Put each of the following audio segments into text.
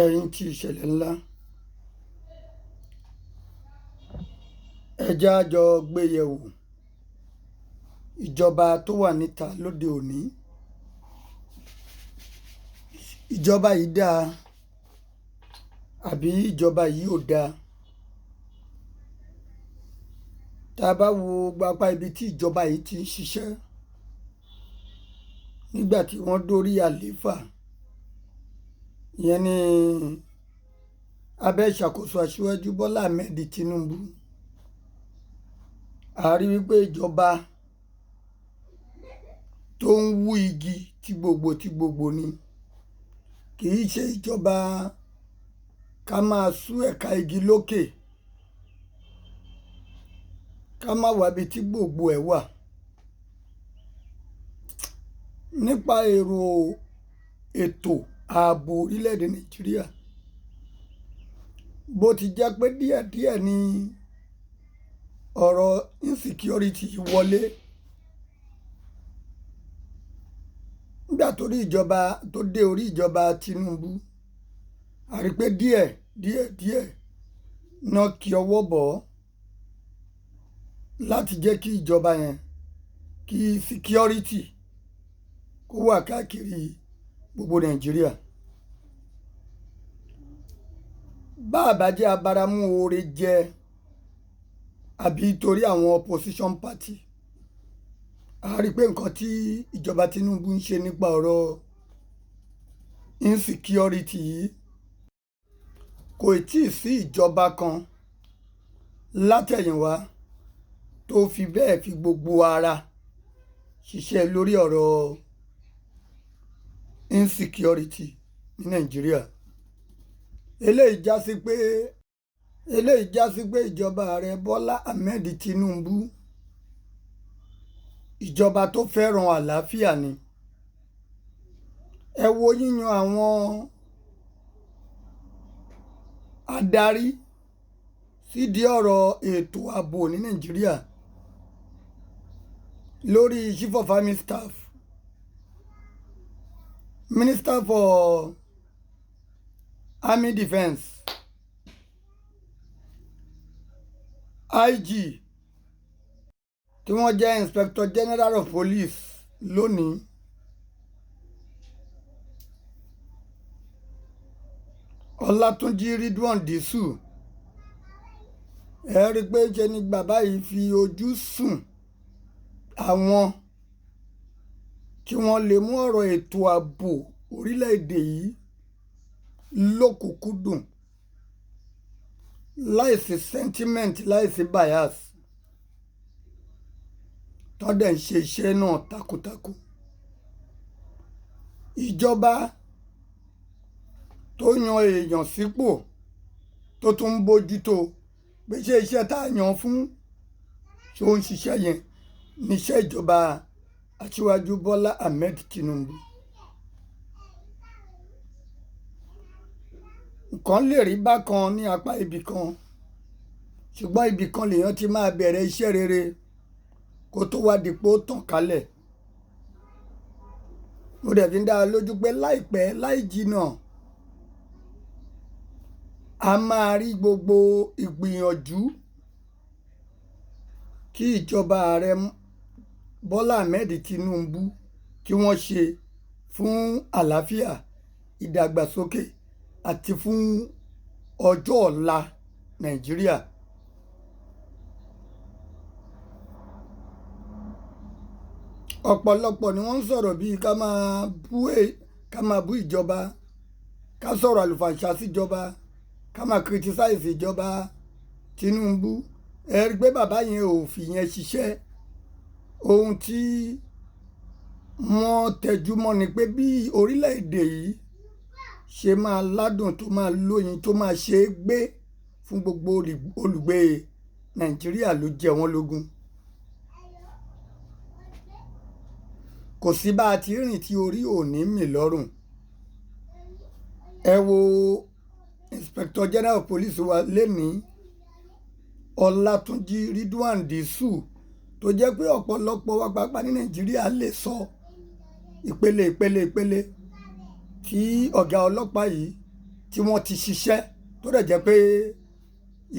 ẹ̀yìn ti ìṣẹ̀lẹ̀ ńlá ẹ jẹ́ á jọ gbé yẹ̀wò ìjọba tó wà níta lóde òní. Ìjọba yìí dáa àbí ìjọba yìí ò dáa? Tá a bá wo gbapá ibi tí ìjọba yìí ti ń ṣiṣẹ́ nígbà tí wọ́n dórí àlééfà, ìyẹn ní abẹ́ ìṣàkóso Aṣíwájú Bọ́lá Ahmed Tinubu, a rí wípé ìjọba tó ń wú igi tí gbogbo ni, kì í ṣe ìjọba ká máa sú ẹ̀ka igi lókè ká má wábi tí gbogbo ẹ̀ wà. Nípa ètò ààbò orílẹ̀-èdè Nàìjíríà, bó ti jẹ́ pé díẹ̀díẹ̀ ni ọ̀rọ̀ insecurity wọlé nígbà tó dé orí ìjọba Tinubu, a rí pé díẹ̀ náà kí ọwọ́ bọ̀ láti jẹ́ kí ìjọba yẹn kí security kó wà káàkiri gbogbo Nàìjíríà. Bá àbájẹ́ abáramú oore jẹ àbí torí àwọn opposition party, a rí pé nǹkan tí ìjọba Tinubu ń ṣe nípa ọ̀rọ̀ insecurity yìí, kò tí ì sí ìjọba kan látẹ̀yìnwá tó fi bẹ́ẹ̀ fi gbogbo ara ṣiṣẹ́ lórí ọ̀rọ̀ insecurity ní Nàìjíríà. Eléyìí já sí pé ìjọba ààrẹ Bọ́lá Ahmed Tinubu, ìjọba tó fẹ́ràn àlàáfíà ni. Ẹ wo yíyan àwọn adarí sídìí ọ̀rọ̀ ètò ààbò ní Nàìjíríà lórí Chief of Army Staff, Minister for Army Defence, IG tí wọ́n jẹ́ Inspector General of Police lónìí. Ọlátúnjí Ridwan Disu, ẹ rí i pé ṣe ni bàbá yìí fi ojú sùn àwọn tí wọ́n lè mú ọ̀rọ̀ ètò ààbò orílẹ̀-èdè yìí lókùnkúndùn, láìsí sentiment, láìsí bias, tó dẹ̀ ń ṣe iṣẹ́ náà takuntakun. Ìjọba tó yan èèyàn sípò tó tún ń bójútó pé ṣé iṣẹ́ tá a yàn fún ṣó ń ṣiṣẹ́ yẹn níṣẹ́ ìjọba Aṣíwájú Bọ́lá Ahmed Tinubu. Nǹkan lè rí bákan ní apá ibì kan, ṣùgbọ́n ibì kan lèèyàn ti máa bẹ̀rẹ̀ iṣẹ́ rere kó tó wá di pé ó tàn kálẹ̀. Mo dẹ̀ fi ń dá a lójú pé láìpẹ́ láì jìnnà a máa rí gbogbo ìgbìyànjú kí ìjọba ààrẹ Bọ́lá Ahmed Tinubu kí wọ́n ṣe fún àlàáfíà, ìdàgbàsókè àti fún ọjọ́ ọ̀la Nàìjíríà. Ọ̀pọ̀lọpọ̀ ni wọ́n ń sọ̀rọ̀ bíi ká máa bú ìjọba, ká sọ̀rọ̀ àlùfàǹṣá síjọba, ká máa criticize ìjọba Tinubu. Ẹ rí i pé bàbá yẹn ò fi yẹn ṣiṣẹ́. Ohun tí wọ́n tẹjú mọ́ ni pé bí orílẹ̀-èdè yìí ṣe máa ládùn, tó máa lóyin, tó máa ṣe é gbé fún gbogbo olùgbé Nàìjíríà ló jẹ wọ́n lógún. Kò sí bá a ti rìn tí orí ò ní mì lọ́rùn. Ẹ wo Inspector General of Police wa lénìí, Ọlátúnjí Ridwan Disu, tó jẹ́ pé ọ̀pọ̀lọpọ̀ wa pàápàá ní Nàìjíríà lè sọ ìpele tí ọ̀gá ọlọ́pàá yìí tí wọ́n ti ṣiṣẹ́ tó dẹ̀ jẹ́ pé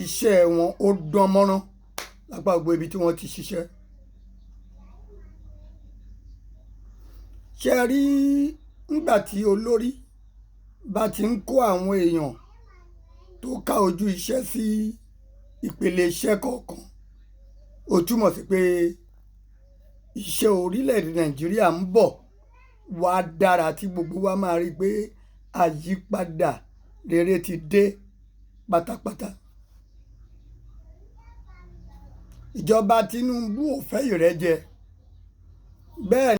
iṣẹ́ wọn ó dán mọ́rán lápá gbogbo ibi tí wọ́n ti ṣiṣẹ́. ṣe rí nígbà tí olórí bá ti ń kó àwọn èèyàn tó ká ojú iṣẹ́ sí ìpele iṣẹ́ kọ̀ọ̀kan, ó túmọ̀ sí pé iṣẹ́ orílẹ̀-èdè Nàìjíríà ń bọ̀ wá dára tí gbogbo wa máa rí pé àyípadà rere ti dé pátápátá. Ìjọba Tinubu ò fẹ́ ìrẹ́jẹ bẹ́ẹ̀